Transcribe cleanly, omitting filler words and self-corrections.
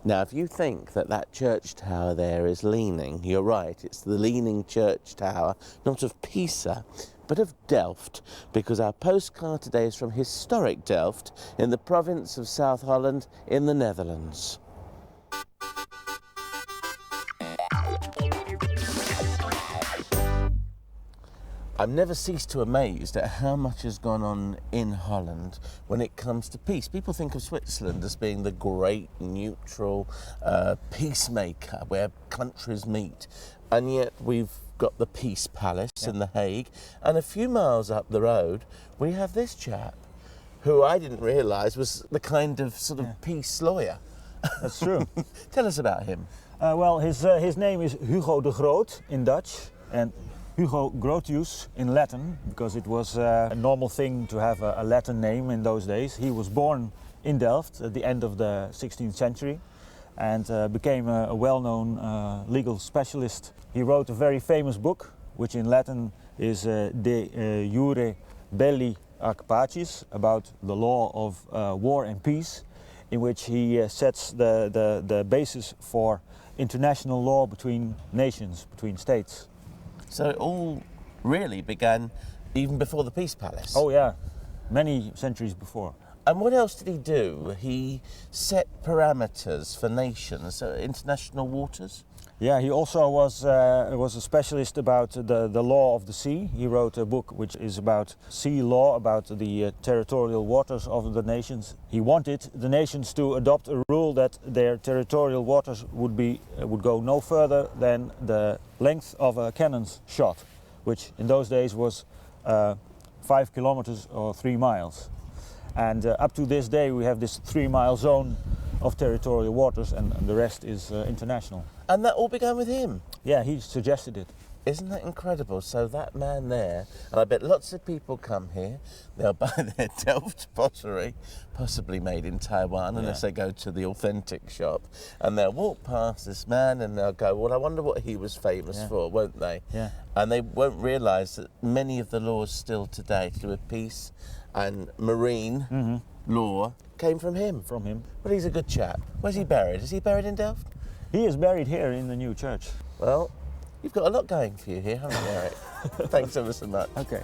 Now, if you think that that church tower there is leaning, you're right. It's the leaning church tower, not of Pisa, but of Delft, because our postcard today is from historic Delft in the province of South Holland in the Netherlands. I've never ceased to amazed at how much has gone on in Holland when it comes to peace. People think of Switzerland as being the great neutral peacemaker where countries meet, and yet we've got the Peace Palace in The Hague, and a few miles up the road we have this chap who I didn't realise was the kind of sort of peace lawyer. That's true. Tell us about him. Well, his name is Hugo de Groot in Dutch, and Hugo Grotius in Latin, because it was a normal thing to have a Latin name in those days. He was born in Delft at the end of the 16th century and became a well-known legal specialist. He wrote a very famous book, which in Latin is De Jure Belli ac Pacis, about the law of war and peace, in which he sets the basis for international law between nations, between states. So it all really began even before the Peace Palace. Oh yeah, many centuries before. And what else did he do? He set parameters for nations, international waters? Yeah, he also was a specialist about the law of the sea. He wrote a book which is about sea law, about the territorial waters of the nations. He wanted the nations to adopt a rule that their territorial waters would go no further than the length of a cannon's shot, which in those days was 5 kilometers or 3 miles. And up to this day we have this 3-mile zone of territorial waters, and the rest is international. And that all began with him? Yeah, he suggested it. Isn't that incredible? So that man there, and I bet lots of people come here, they'll buy their Delft pottery, possibly made in Taiwan, unless they go to the authentic shop, and they'll walk past this man and they'll go, well, I wonder what he was famous for, won't they? Yeah. And they won't realise that many of the laws still today to do with peace and marine law came from him. From him. But he's a good chap. Where's he buried? Is he buried in Delft? He is buried here in the new church. Well, you've got a lot going for you here, haven't you, Eric? Thanks ever so much. Okay.